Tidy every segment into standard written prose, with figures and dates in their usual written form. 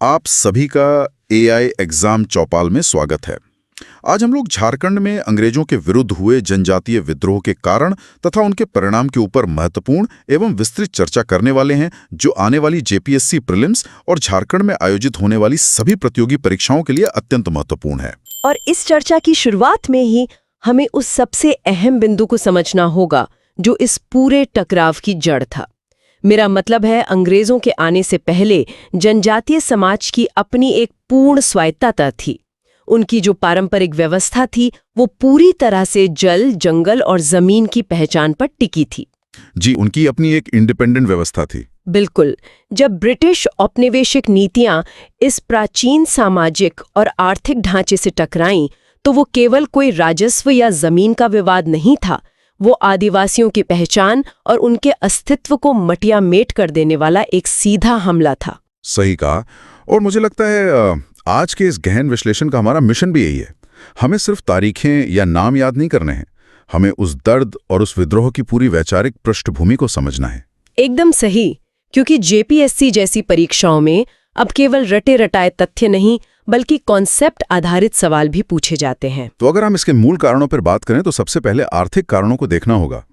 आप सभी का एआई एग्जाम चौपाल में स्वागत है। आज हम लोग झारखंड में अंग्रेजों के विरुद्ध हुए जनजातीय विद्रोह के कारण तथा उनके परिणाम के ऊपर महत्वपूर्ण एवं विस्तृत चर्चा करने वाले हैं, जो आने वाली जेपीएससी प्रीलिम्स और झारखंड में आयोजित होने वाली सभी प्रतियोगी परीक्षाओं के लिए अत्यंत महत्वपूर्ण है। और इस चर्चा की शुरुआत में ही हमें उस सबसे अहम बिंदु को समझना होगा जो इस पूरे टकराव की जड़ था। मेरा मतलब है, अंग्रेजों के आने से पहले जनजातीय समाज की अपनी एक पूर्ण स्वायत्तता थी। उनकी जो पारंपरिक व्यवस्था थी वो पूरी तरह से जल, जंगल और जमीन की पहचान पर टिकी थी। जी, उनकी अपनी एक इंडिपेंडेंट व्यवस्था थी। बिल्कुल। जब ब्रिटिश औपनिवेशिक नीतियां इस प्राचीन सामाजिक और आर्थिक ढांचे से टकराईं, तो वो केवल कोई राजस्व या जमीन का विवाद नहीं था, वो आदिवासियों की पहचान और उनके अस्तित्व को मटियामेट कर देने वाला एक सीधा हमला था। सही कहा। और मुझे लगता है आज के इस गहन विश्लेषण का हमारा मिशन भी यही है। हमें सिर्फ तारीखें या नाम याद नहीं करने हैं, हमें उस दर्द और उस विद्रोह की पूरी वैचारिक पृष्ठभूमि को समझना है। एकदम सही, क्योंकि जेपीएससी जैसी परीक्षाओं में अब केवल रटे रटाए तथ्य नहीं बल्कि कॉन्सेप्ट आधारित सवाल भी पूछे जाते हैं। तो अगर हम इसके मूल कारणों पर बात करें तो सबसे पहले आर्थिक कारणों को देखना होगा।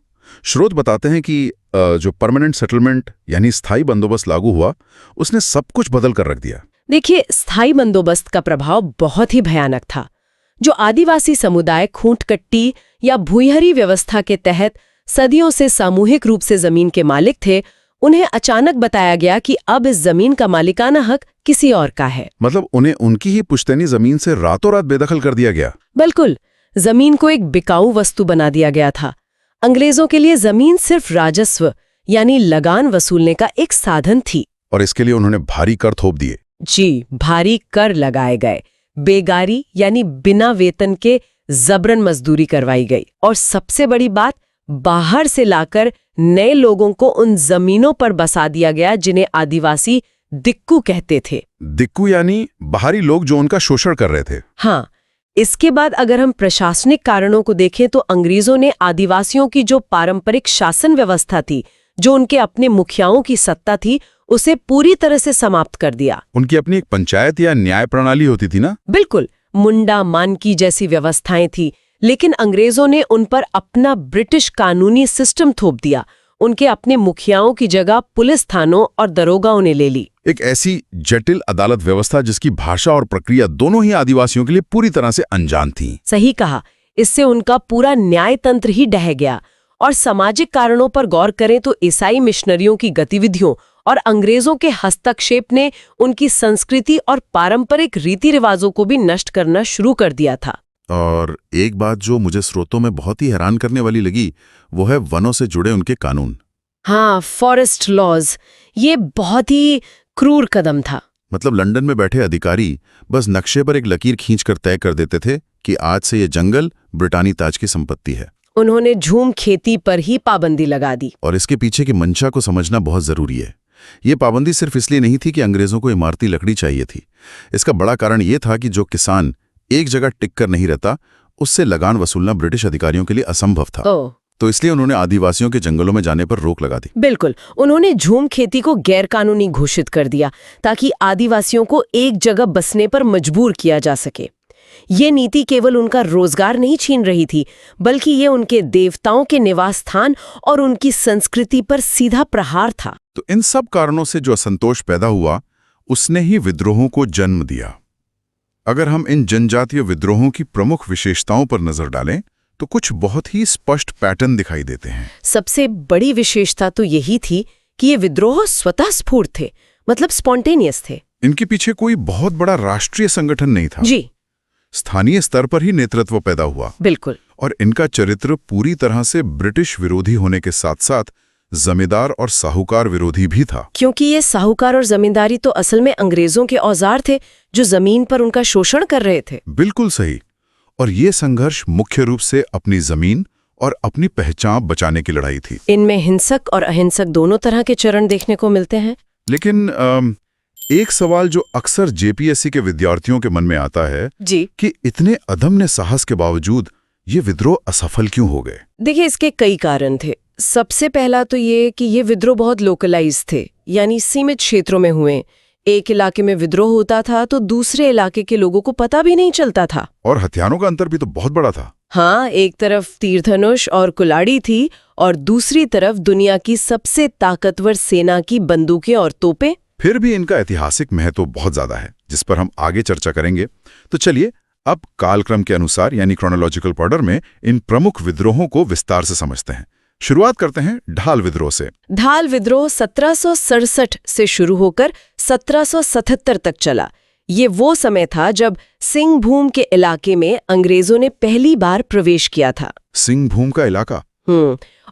स्रोत बताते हैं कि जो परमानेंट सेटलमेंट यानी स्थायी बंदोबस्त लागू हुआ, उसने सब कुछ बदल कर रख दिया। देखिए, स्थायी बंदोबस्त का प्रभाव बहुत ही भयानक था। जो आदिवासी समुदाय खूंटकट्टी या भूइहरी व्यवस्था के तहत सदियों से सामूहिक रूप से जमीन के मालिक थे, उन्हें अचानक बताया गया कि अब इस जमीन का मालिकाना हक किसी और का है। मतलब उन्हें उनकी ही पुश्तैनी जमीन से रातों रात बेदखल कर दिया गया। बिल्कुल, जमीन को एक बिकाऊ वस्तु बना दिया गया था। अंग्रेजों के लिए जमीन सिर्फ राजस्व यानी लगान वसूलने का एक साधन थी। और इसके लिए उन्होंने भारी कर थोप दिए। जी, भारी कर लगाए गए, बेगारी यानी बिना वेतन के जबरन मजदूरी करवाई गई, और सबसे बड़ी बात, बाहर से लाकर नए लोगों को उन जमीनों पर बसा दिया गया जिन्हें आदिवासी दिक्कू कहते थे। दिक्कू यानी बाहरी लोग जो उनका शोषण कर रहे थे। हाँ, इसके बाद अगर हम प्रशासनिक कारणों को देखें तो अंग्रेजों ने आदिवासियों की जो पारंपरिक शासन व्यवस्था थी, जो उनके अपने मुखियाओं की सत्ता थी, उसे पूरी तरह से समाप्त कर दिया। उनकी अपनी एक पंचायत या न्याय प्रणाली होती थी ना? बिल्कुल, मुंडा मानकी जैसी व्यवस्थाएं थी, लेकिन अंग्रेजों ने उन पर अपना ब्रिटिश कानूनी सिस्टम थोप दिया। उनके अपने मुखियाओं की जगह पुलिस थानों और दरोगाओं ने ले ली। एक ऐसी जटिल अदालत व्यवस्था जिसकी भाषा और प्रक्रिया दोनों ही आदिवासियों के लिए पूरी तरह से अनजान थी। सही कहा। इससे उनका पूरा न्याय तंत्र ही ढह गया। और सामाजिक कारणों पर गौर करें तो ईसाई मिशनरियों की गतिविधियों और अंग्रेजों के हस्तक्षेप ने उनकी संस्कृति और पारंपरिक रीति रिवाजों को भी नष्ट करना शुरू कर दिया था। और एक बात जो मुझे स्रोतों में बहुत ही हैरान करने वाली लगी, वो है वनों से जुड़े उनके कानून। हाँ, फॉरेस्ट लॉज। ये बहुत ही क्रूर कदम था। मतलब लंदन में बैठे अधिकारी बस नक्शे पर एक लकीर खींचकर तय कर देते थे कि आज से ये जंगल ब्रिटानी ताज की संपत्ति है। उन्होंने झूम खेती पर ही पाबंदी लगा दी। और इसके पीछे की मंशा को समझना बहुत जरूरी है। ये पाबंदी सिर्फ इसलिए नहीं थी कि अंग्रेजों को इमारती लकड़ी चाहिए थी। इसका बड़ा कारण ये था कि जो किसान एक जगह टिक कर नहीं रहता, उससे लगान वसूलना ब्रिटिश अधिकारियों के लिए असंभव था। तो इसलिए उन्होंने आदिवासियों के जंगलों में जाने पर रोक लगा दी। बिल्कुल, उन्होंने झूम खेती को गैरकानूनी घोषित कर दिया ताकि आदिवासियों को एक जगह बसने पर मजबूर किया जा सके। ये नीति केवल उनका रोजगार नहीं छीन रही थी, बल्कि ये उनके देवताओं के निवास स्थान और उनकी संस्कृति पर सीधा प्रहार था। तो इन सब कारणों से जो असंतोष पैदा हुआ, उसने ही विद्रोहों को जन्म दिया। अगर हम इन जनजातीय विद्रोहों की प्रमुख विशेषताओं पर नजर डालें तो कुछ बहुत ही स्पष्ट पैटर्न दिखाई देते हैं। सबसे बड़ी विशेषता तो यही थी कि ये विद्रोह स्वतः स्फूर्त थे, मतलब स्पॉन्टेनियस थे। इनके पीछे कोई बहुत बड़ा राष्ट्रीय संगठन नहीं था। जी, स्थानीय स्तर पर ही नेतृत्व पैदा हुआ। बिल्कुल। और इनका चरित्र पूरी तरह से ब्रिटिश विरोधी होने के साथ साथ जमींदार और साहूकार विरोधी भी था। क्योंकि ये साहूकार और जमींदारी तो असल में अंग्रेजों के औजार थे जो जमीन पर उनका शोषण कर रहे थे। बिल्कुल सही। और ये संघर्ष मुख्य रूप से अपनी जमीन और अपनी पहचान बचाने की लड़ाई थी। इनमें हिंसक और अहिंसक दोनों तरह के चरण देखने को मिलते हैं। लेकिन एक सवाल जो अक्सर जेपीएससी के विद्यार्थियों के मन में आता है जी, कि इतने अदम्य साहस के बावजूद ये विद्रोह असफल क्यों हो गए? देखिए, इसके कई कारण थे। सबसे पहला तो ये कि ये विद्रोह बहुत लोकलाइज थे, यानी सीमित क्षेत्रों में हुए। एक इलाके में विद्रोह होता था तो दूसरे इलाके के लोगों को पता भी नहीं चलता था। और हथियारों का अंतर भी तो बहुत बड़ा था। हाँ, एक तरफ तीर धनुष और कुल्हाड़ी थी और दूसरी तरफ दुनिया की सबसे ताकतवर सेना की बंदूकें और तोपें। फिर भी इनका ऐतिहासिक महत्व बहुत ज्यादा है, जिस पर हम आगे चर्चा करेंगे। तो चलिए अब कालक्रम के अनुसार यानी क्रोनोलॉजिकल ऑर्डर में इन प्रमुख विद्रोहों को विस्तार से समझते हैं। शुरुआत करते हैं ढाल विद्रोह से। ढाल विद्रोह 1767 से शुरू होकर 1777 तक चला। ये वो समय था जब सिंहभूम के इलाके में अंग्रेजों ने पहली बार प्रवेश किया था। सिंहभूम का इलाका?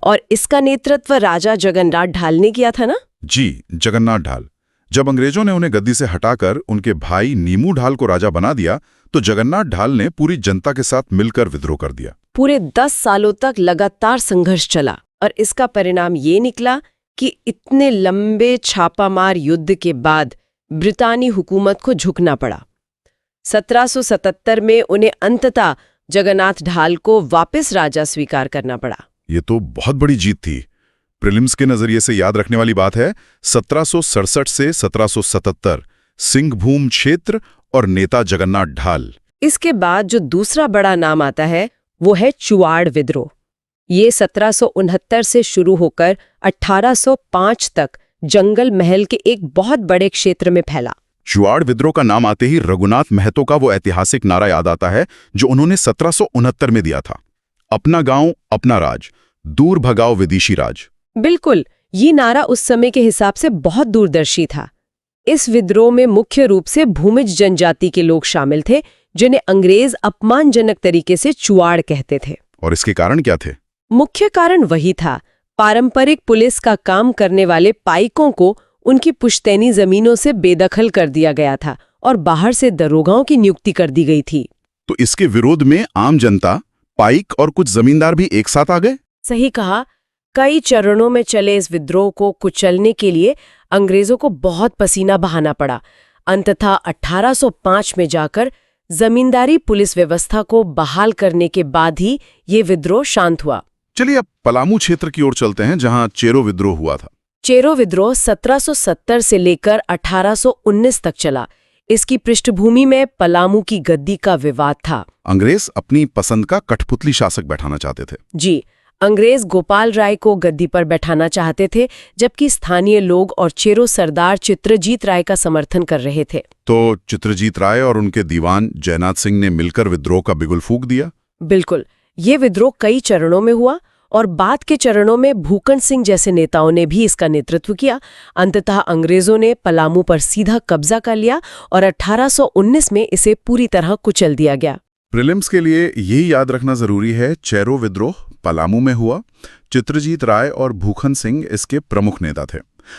और इसका नेतृत्व राजा जगन्नाथ ढाल ने किया था ना? जी, जगन्नाथ ढाल। जब अंग्रेजों ने उन्हें गद्दी से हटाकर उनके भाई नीमू ढाल को राजा बना दिया तो जगन्नाथ ढाल ने पूरी जनता के साथ मिलकर विद्रोह कर दिया। पूरे 10 सालों तक लगातार संघर्ष चला और इसका परिणाम ये निकला कि इतने लंबे छापामार युद्ध के बाद ब्रितानी हुकूमत को झुकना पड़ा। 1777 में उन्हें अंततः जगन्नाथ ढाल को वापस राजा स्वीकार करना पड़ा। ये तो बहुत बड़ी जीत थी। प्रीलिम्स के नजरिए से याद रखने वाली बात है 1767 से 1777 सिंहभूम क्षेत्र और नेता जगन्नाथ ढाल। इसके बाद जो दूसरा बड़ा नाम आता है वो है चुआड़ विद्रोह। ये 1769 से शुरू होकर 1805 तक जंगल महल के एक बहुत बड़े क्षेत्र में फैला। चुआड़ विद्रोह का नाम आते ही रघुनाथ महतो का वो ऐतिहासिक नारा याद आता है जो उन्होंने 1769 में दिया था, अपना गांव अपना राज, दूर भगाओ विदेशी राज। बिल्कुल, ये नारा उस समय के हिसाब से बहुत दूरदर्शी था। इस विद्रोह में मुख्य रूप से भूमिज जनजाति के लोग शामिल थे जिन्हें अंग्रेज अपमानजनक तरीके से चुआड़ कहते थे। और इसके कारण क्या थे? मुख्य कारण वही था, पारंपरिक पुलिस का काम करने वाले पाइकों को उनकी पुश्तैनी जमीनों से बेदखल कर दिया गया था और बाहर से दरोगाओं की नियुक्ति कर दी गई थी। तो इसके विरोध में आम जनता, पाइक और कुछ जमींदार भी एक साथ आ गए। सही कहा। कई चरणों में चले इस विद्रोह को कुचलने के लिए अंग्रेजों को बहुत पसीना बहाना पड़ा। अंततः 1805 में जाकर जमींदारी पुलिस व्यवस्था को बहाल करने के बाद ही ये विद्रोह शांत हुआ। चलिए अब पलामू क्षेत्र की ओर चलते हैं जहां चेरो विद्रोह हुआ था। चेरो विद्रोह 1770 से लेकर 1819 तक चला। इसकी पृष्ठभूमि में पलामू की गद्दी का विवाद था। अंग्रेज अपनी पसंद का कठपुतली शासक बैठाना चाहते थे। जी, अंग्रेज गोपाल राय को गद्दी पर बैठाना चाहते थे, जबकि स्थानीय लोग और चेरो सरदार चित्रजीत राय का समर्थन कर रहे थे। तो चित्रजीत राय और उनके दीवान जयनाथ सिंह ने मिलकर विद्रोह का बिगुल फूंक दिया। बिल्कुल, ये विद्रोह कई चरणों में हुआ और बाद के चरणों में भूकन सिंह जैसे नेताओं ने भी इसका नेतृत्व किया। अंततः अंग्रेजों ने पलामू पर सीधा कब्जा कर लिया और 1819 में इसे पूरी तरह कुचल दिया गया। प्रीलिम्स के लिए यही याद रखना जरूरी है, चेरो विद्रोह पलामू में हुआ। चित्रजीत राय और भूखन सिंह इसके प्रमुख नेता थे।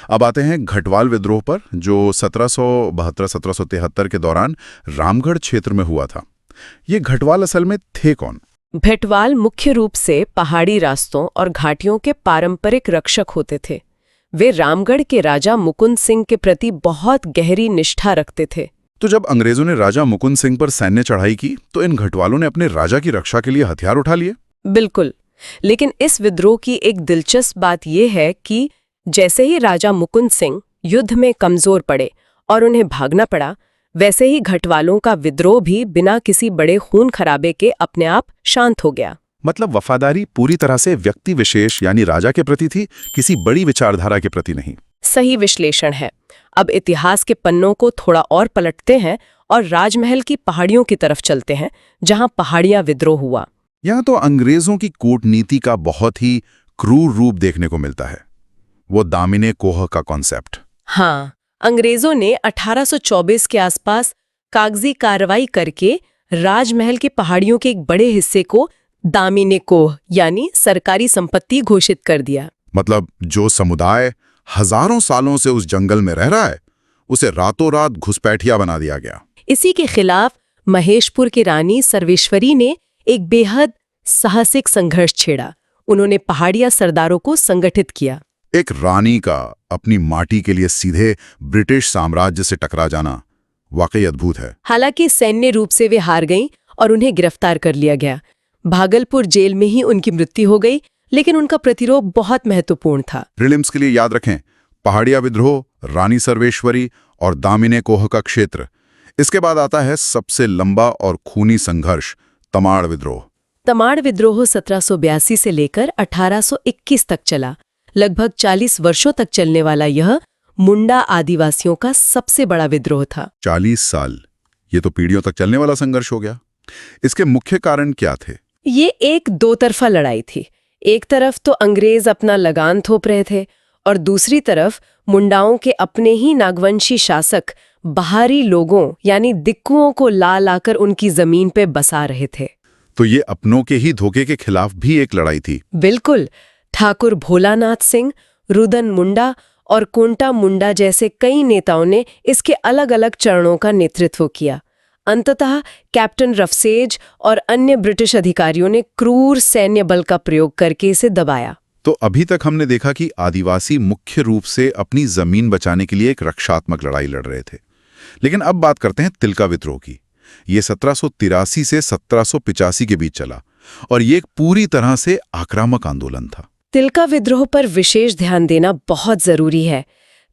अब आते हैं घटवाल विद्रोह पर, जो 1772-1773 के दौरान रामगढ़ क्षेत्र में हुआ था। ये घटवाल असल में थे कौन? भटवाल मुख्य रूप से पहाड़ी रास्तों और घाटियों के पारंपरिक रक्षक होते थे। वे रामगढ़ के राजा मुकुंद सिंह के प्रति बहुत गहरी निष्ठा रखते थे। तो जब अंग्रेजों ने राजा मुकुंद सिंह पर सैन्य चढ़ाई की तो इन घटवालों ने अपने राजा की रक्षा के लिए हथियार उठा लिए। बिल्कुल, लेकिन इस विद्रोह की एक दिलचस्प बात यह है कि जैसे ही राजा मुकुंद सिंह युद्ध में कमजोर पड़े और उन्हें भागना पड़ा, वैसे ही घटवालों का विद्रोह भी बिना किसी बड़े खून खराबे के अपने आप शांत हो गया। मतलब वफादारी पूरी तरह से व्यक्ति विशेष यानी राजा के प्रति थी, किसी बड़ी विचारधारा के प्रति नहीं। सही विश्लेषण है। अब इतिहास के पन्नों को थोड़ा और पलटते हैं और राजमहल की पहाड़ियों की तरफ चलते हैं, जहां पहाड़िया विद्रोह हुआ। यहाँ तो अंग्रेजों की कूटनीति का बहुत ही क्रूर रूप देखने को मिलता है, वो दामिने कोह का कॉन्सेप्ट। हाँ, अंग्रेजों ने 1824 के आसपास कागजी कार्रवाई करके राजमहल की पहाड़ियों के एक बड़े हिस्से को दामिने कोह यानी सरकारी संपत्ति घोषित कर दिया। मतलब जो समुदाय हजारों सालों से उस जंगल में रह रहा है, उसे रातों रात घुसपैठिया बना दिया गया। इसी के खिलाफ महेशपुर की रानी सर्वेश्वरी ने एक बेहद साहसिक संघर्ष छेड़ा। उन्होंने पहाड़िया सरदारों को संगठित किया। एक रानी का अपनी माटी के लिए सीधे ब्रिटिश साम्राज्य से टकरा जाना वाकई अद्भुत है। हालांकि सैन्य रूप से वे हार गईं और उन्हें गिरफ्तार कर लिया गया। भागलपुर जेल में ही उनकी मृत्यु हो गई, लेकिन उनका प्रतिरोध बहुत महत्वपूर्ण था। प्रीलिम्स के लिए याद रखें, पहाड़िया विद्रोह रानी सर्वेश्वरी और दामिने कोह का क्षेत्र। इसके बाद आता है सबसे लंबा और खूनी संघर्ष, तमाड़ विद्रोह। तमाड़ विद्रोह 1782 से लेकर 1821 तक चला। लगभग 40 वर्षों तक चलने वाला यह मुंडा आदिवासियों का सबसे बड़ा विद्रोह था। 40 साल, ये तो पीढ़ियों तक चलने वाला संघर्ष हो गया। इसके मुख्य कारण क्या थे? ये एक दो तरफा लड़ाई थी। एक तरफ तो अंग्रेज अपना लगान थोप रहे थे और दूसरी तरफ मुंडाओं के अपने ही नागवंशी शासक बाहरी लोगों यानी दिक्कुओं को ला लाकर उनकी जमीन पे बसा रहे थे। तो ये अपनों के ही धोखे के खिलाफ भी एक लड़ाई थी। बिल्कुल। ठाकुर भोलानाथ सिंह, रुदन मुंडा और कोंटा मुंडा जैसे कई नेताओं ने इसके अलग अलग चरणों का नेतृत्व किया। अंततः कैप्टन रफसेज और अन्य ब्रिटिश अधिकारियों ने क्रूर सैन्य बल का प्रयोग करके इसे दबाया। तो अभी तक हमने देखा कि आदिवासी मुख्य रूप से अपनी जमीन बचाने के लिए एक रक्षात्मक लड़ाई लड़ रहे थे। लेकिन अब बात करते हैं तिलका विद्रोह की। ये 1783 से 1785 के बीच चला और ये एक पूरी तरह से आक्रामक आंदोलन था। तिलका विद्रोह पर विशेष ध्यान देना बहुत जरूरी है।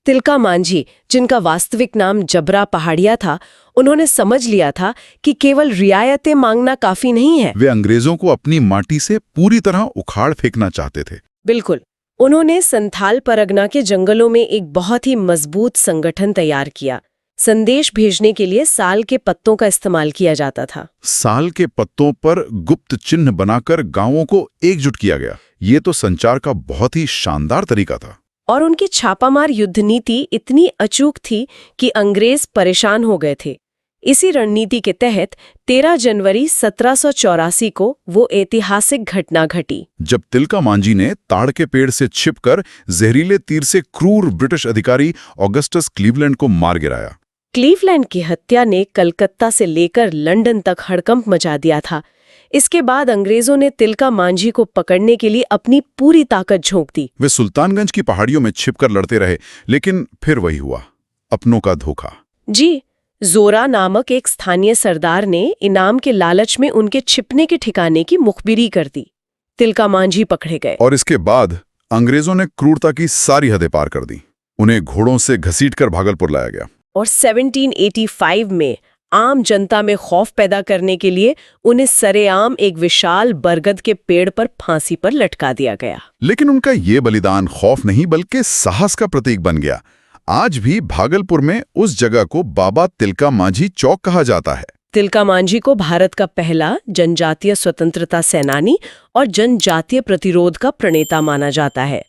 तिलका मांझी, जिनका वास्तविक नाम जबरा पहाड़िया था, उन्होंने समझ लिया था कि केवल रियायतें मांगना काफी नहीं है। वे अंग्रेजों को अपनी माटी से पूरी तरह उखाड़ फेंकना चाहते थे। बिल्कुल। उन्होंने संथाल परगना के जंगलों में एक बहुत ही मजबूत संगठन तैयार किया। संदेश भेजने के लिए साल के पत्तों का इस्तेमाल किया जाता था। साल के पत्तों पर गुप्त चिन्ह बनाकर गांवों को एकजुट किया गया। ये तो संचार का बहुत ही शानदार तरीका था। और उनकी छापामार युद्ध नीति इतनी अचूक थी कि अंग्रेज परेशान हो गए थे। इसी रणनीति के तहत 13 जनवरी 1784 को वो ऐतिहासिक घटना घटी जब तिलका मांझी ने ताड़ के पेड़ से छिपकर जहरीले तीर से क्रूर ब्रिटिश अधिकारी ऑगस्टस क्लीवलैंड को मार गिराया। क्लीवलैंड की हत्या ने कलकत्ता से लेकर लंदन तक हड़कंप मचा दिया था। इसके बाद अंग्रेजों ने तिलका मांझी को पकड़ने के लिए अपनी पूरी ताकत झोंक दी। वे सुल्तानगंज की पहाड़ियों में छिपकर लड़ते रहे, लेकिन फिर वही हुआ, अपनों का धोखा। जी, जोरा नामक एक स्थानीय सरदार ने इनाम के लालच में उनके छिपने के ठिकाने की मुखबिरी कर दी। तिलका मांझी पकड़े गए और इसके बाद अंग्रेजों ने क्रूरता की सारी हदें पार कर दी। उन्हें घोड़ों से घसीटकर भागलपुर लाया गया और 1785 में आम जनता में खौफ पैदा करने के लिए उन्हें सरेआम एक विशाल बरगद के पेड़ पर फांसी पर लटका दिया गया। लेकिन उनका ये बलिदान खौफ नहीं बल्कि साहस का प्रतीक बन गया। आज भी भागलपुर में उस जगह को बाबा तिलका मांझी चौक कहा जाता है। तिलका मांझी को भारत का पहला जनजातीय स्वतंत्रता सेनानी और जनजातीय प्रतिरोध का प्रणेता माना जाता है।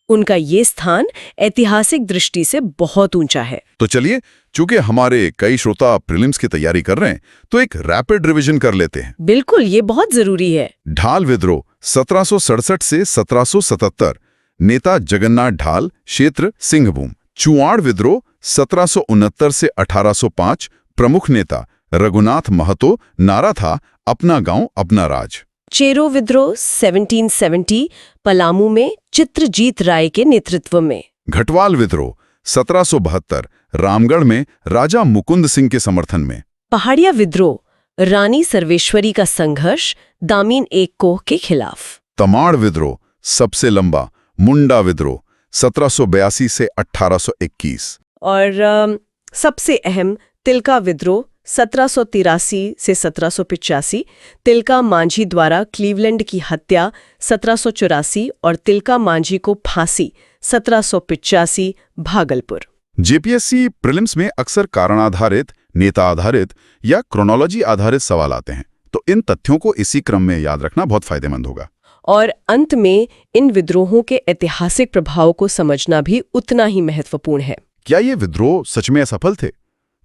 उनका ये स्थान ऐतिहासिक दृष्टि से बहुत ऊंचा है। तो चलिए, चूंकि हमारे कई श्रोता प्रीलिम्स की तैयारी कर रहे हैं, तो एक रैपिड रिवीजन कर लेते हैं। बिल्कुल, ये बहुत जरूरी है। ढाल विद्रोह 1767 से 1777, नेता जगन्नाथ ढाल, क्षेत्र सिंहभूम। चुआड़ विद्रोह 1769 से 1805, प्रमुख नेता रघुनाथ महतो, नारा था अपना गांव अपना राज। चेरो विद्रोह 1770, पलामू में चित्रजीत राय के नेतृत्व में। घटवाल विद्रोह 1772, रामगढ़ में राजा मुकुंद सिंह के समर्थन में। पहाड़िया विद्रोह रानी सर्वेश्वरी का संघर्ष दामिन एक कोह के खिलाफ। तमाड़ विद्रोह सबसे लंबा, मुंडा विद्रोह 1782 से 1821। और सबसे अहम तिलका विद्रोह 1783 से 1785, तिलका मांझी द्वारा क्लीवलैंड की हत्या 1784 और तिलका मांझी को फांसी 1785, भागलपुर। जेपीएससी प्रीलिम्स में अक्सर कारण आधारित, नेता आधारित या क्रोनोलॉजी आधारित सवाल आते हैं, तो इन तथ्यों को इसी क्रम में याद रखना बहुत फायदेमंद होगा। और अंत में इन विद्रोहों के ऐतिहासिक प्रभाव को समझना भी उतना ही महत्वपूर्ण है। क्या ये विद्रोह सच में असफल थे?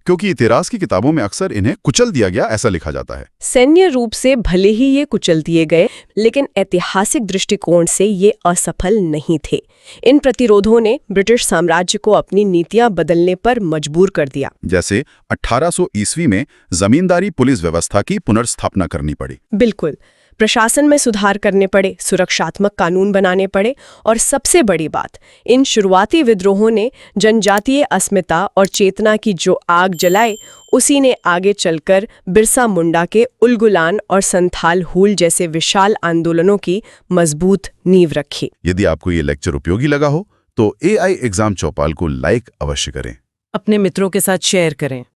क्योंकि इतिहास की किताबों में अक्सर इन्हें कुचल दिया गया ऐसा लिखा जाता है। सैन्य रूप से भले ही ये कुचल दिए गए, लेकिन ऐतिहासिक दृष्टिकोण से ये असफल नहीं थे। इन प्रतिरोधों ने ब्रिटिश साम्राज्य को अपनी नीतियां बदलने पर मजबूर कर दिया। जैसे 1800 ईस्वी में जमींदारी पुलिस व्यवस्था की पुनर्स्थापना करनी पड़ी। बिल्कुल, प्रशासन में सुधार करने पड़े, सुरक्षात्मक कानून बनाने पड़े और सबसे बड़ी बात, इन शुरुआती विद्रोहों ने जनजातीय अस्मिता और चेतना की जो आग जलाई, उसी ने आगे चलकर बिरसा मुंडा के उलगुलान और संथाल हूल जैसे विशाल आंदोलनों की मजबूत नींव रखी। यदि आपको ये लेक्चर उपयोगी लगा हो तो AI एग्जाम चौपाल को लाइक अवश्य करें। अपने मित्रों के साथ शेयर करें।